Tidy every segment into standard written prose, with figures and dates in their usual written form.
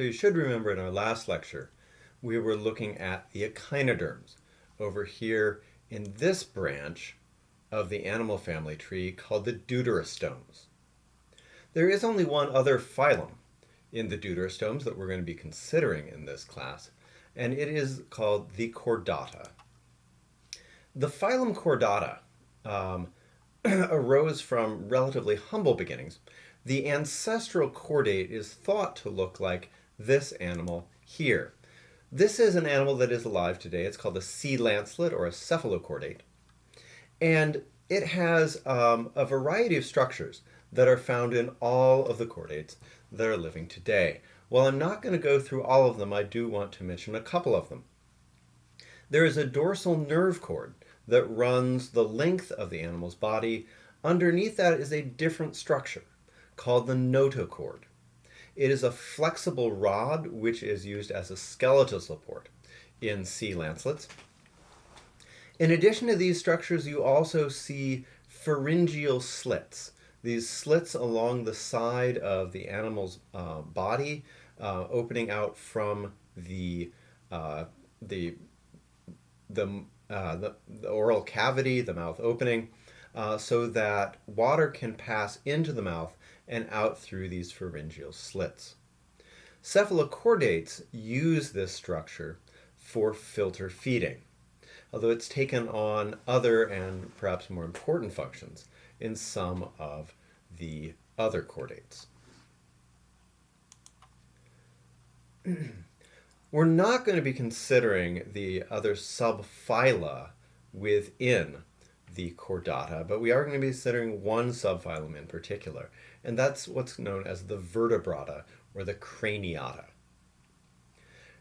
So you should remember in our last lecture, we were looking at the echinoderms over here in this branch of the animal family tree called the deuterostomes. There is only one other phylum in the deuterostomes that we're going to be considering in this class, and it is called the chordata. The phylum Chordata arose from relatively humble beginnings. The ancestral chordate is thought to look like this animal here. This is an animal that is alive today. It's called a sea lancelet or a cephalochordate. And it has a variety of structures that are found in all of the chordates that are living today. While I'm not going to go through all of them, I do want to mention a couple of them. There is a dorsal nerve cord that runs the length of the animal's body. Underneath that is a different structure called the notochord. It is a flexible rod which is used as a skeletal support in sea lancelets. In addition to these structures, you also see pharyngeal slits. These slits along the side of the animal's body, opening out from the oral cavity, the mouth opening, so that water can pass into the mouth and out through these pharyngeal slits. Cephalochordates use this structure for filter feeding, although it's taken on other and perhaps more important functions in some of the other chordates. We're not going to be considering the other subphyla within the chordata, but we are going to be considering one subphylum in particular, and that's what's known as the vertebrata or the craniata.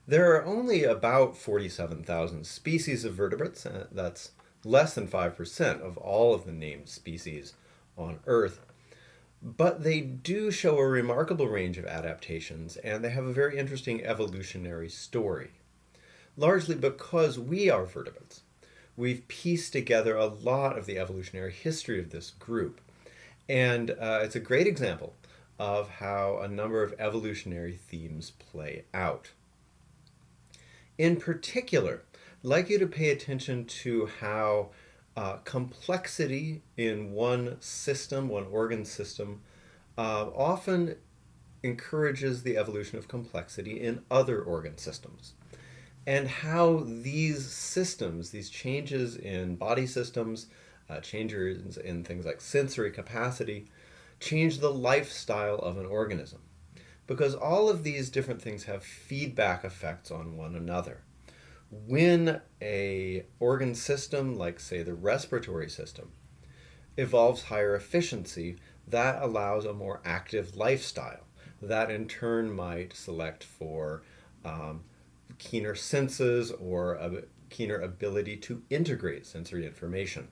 There are only about 47,000 species of vertebrates. That's less than 5% of all of the named species on Earth. But they do show a remarkable range of adaptations, and they have a very interesting evolutionary story. Largely because we are vertebrates, we've pieced together a lot of the evolutionary history of this group. And it's a great example of how a number of evolutionary themes play out. In particular, I'd like you to pay attention to how complexity in one system, one organ system, often encourages the evolution of complexity in other organ systems. And how these systems, these changes in body systems, changes in things like sensory capacity, change the lifestyle of an organism. Because all of these different things have feedback effects on one another. When a organ system, like say the respiratory system, evolves higher efficiency, that allows a more active lifestyle. That in turn might select for keener senses or a keener ability to integrate sensory information.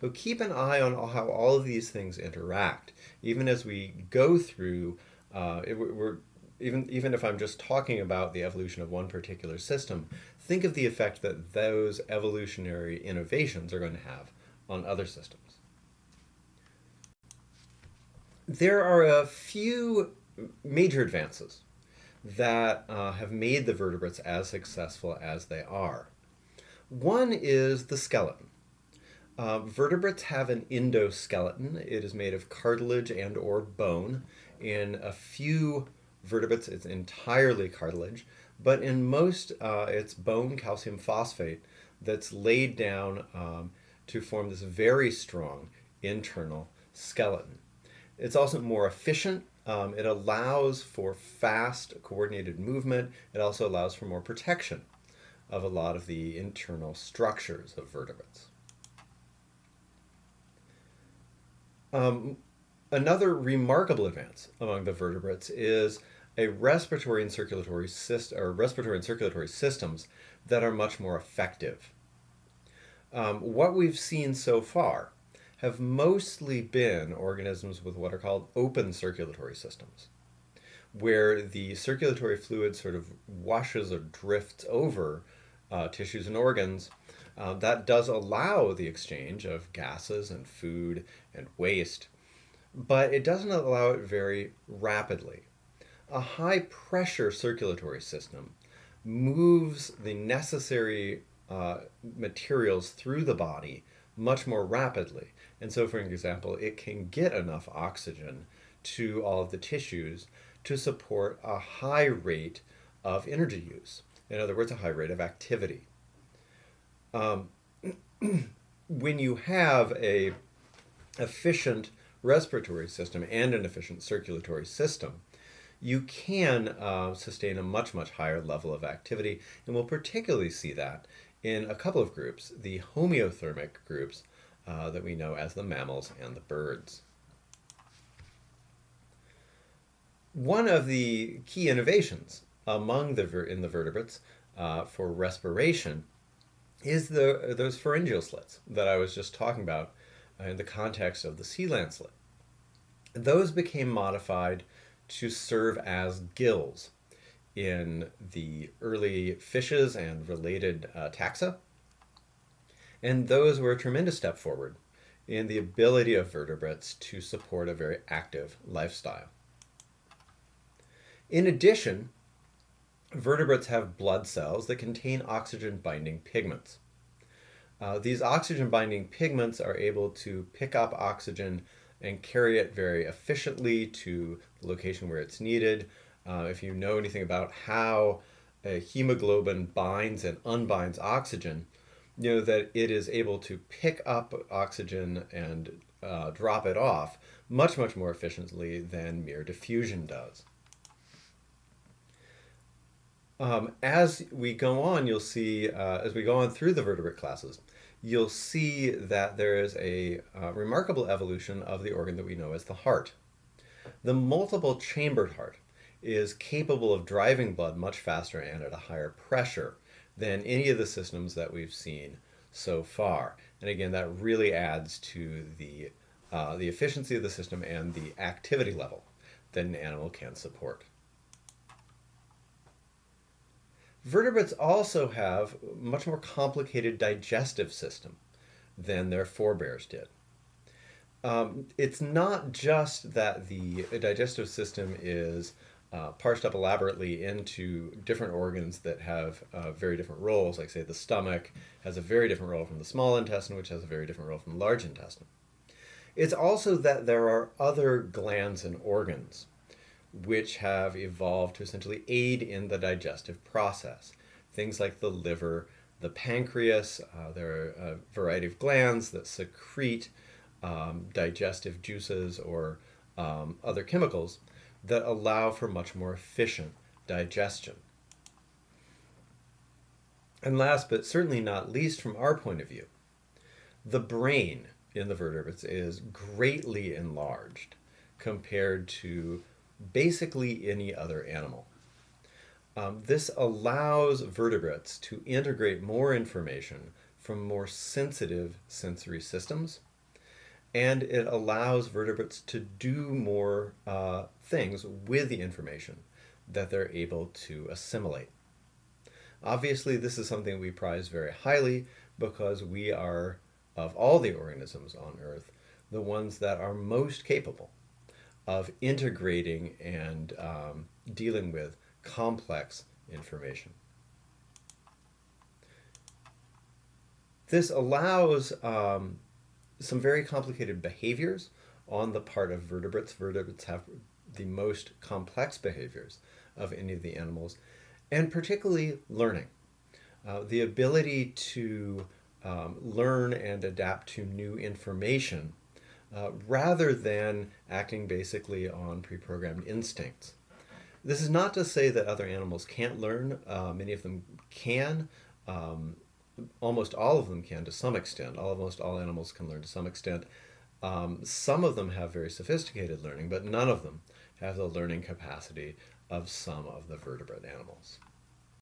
So keep an eye on how all of these things interact. Even as we go through, even if I'm just talking about the evolution of one particular system, think of the effect that those evolutionary innovations are going to have on other systems. There are a few major advances that have made the vertebrates as successful as they are. One is the skeleton. Vertebrates have an endoskeleton. It is made of cartilage and or bone. In a few vertebrates, it's entirely cartilage, but in most, it's bone calcium phosphate that's laid down to form this very strong internal skeleton. It's also more efficient. It allows for fast, coordinated movement. It also allows for more protection of a lot of the internal structures of vertebrates. Another remarkable advance among the vertebrates is a respiratory and circulatory systems that are much more effective. What we've seen so far have mostly been organisms with what are called open circulatory systems, where the circulatory fluid sort of washes or drifts over tissues and organs. That does allow the exchange of gases and food and waste, but it doesn't allow it very rapidly. A high pressure circulatory system moves the necessary materials through the body much more rapidly. And so, for example, it can get enough oxygen to all of the tissues to support a high rate of energy use. In other words, a high rate of activity. Um, when you have a efficient respiratory system and an efficient circulatory system, you can sustain a much, much higher level of activity. And we'll particularly see that in a couple of groups, the homeothermic groups that we know as the mammals and the birds. One of the key innovations among in the vertebrates for respiration is those pharyngeal slits that I was just talking about in the context of the sea lancelet. Those became modified to serve as gills in the early fishes and related taxa. And those were a tremendous step forward in the ability of vertebrates to support a very active lifestyle. In addition, vertebrates have blood cells that contain oxygen-binding pigments. These oxygen-binding pigments are able to pick up oxygen and carry it very efficiently to the location where it's needed. If you know anything about how a hemoglobin binds and unbinds oxygen, you know that it is able to pick up oxygen and drop it off much, much more efficiently than mere diffusion does. As we go on, you'll see, as we go on through the vertebrate classes, you'll see that there is a remarkable evolution of the organ that we know as the heart. The multiple chambered heart is capable of driving blood much faster and at a higher pressure than any of the systems that we've seen so far. And again, that really adds to the efficiency of the system and the activity level that an animal can support. Vertebrates also have a much more complicated digestive system than their forebears did. It's not just that the digestive system is parsed up elaborately into different organs that have very different roles, like say the stomach has a very different role from the small intestine, which has a very different role from the large intestine. It's also that there are other glands and organs which have evolved to essentially aid in the digestive process. Things like the liver, the pancreas, there are a variety of glands that secrete digestive juices or other chemicals that allow for much more efficient digestion. And last but certainly not least from our point of view, the brain in the vertebrates is greatly enlarged compared to basically any other animal. This allows vertebrates to integrate more information from more sensitive sensory systems, and it allows vertebrates to do more things with the information that they're able to assimilate. Obviously, this is something we prize very highly because we are, of all the organisms on Earth, the ones that are most capable of integrating and dealing with complex information. This allows some very complicated behaviors on the part of vertebrates. Vertebrates have the most complex behaviors of any of the animals, and particularly learning. The ability to learn and adapt to new information rather than acting basically on pre-programmed instincts. This is not to say that other animals can't learn. Many of them can. Almost all of them can to some extent. Almost all animals can learn to some extent. Some of them have very sophisticated learning, but none of them have the learning capacity of some of the vertebrate animals.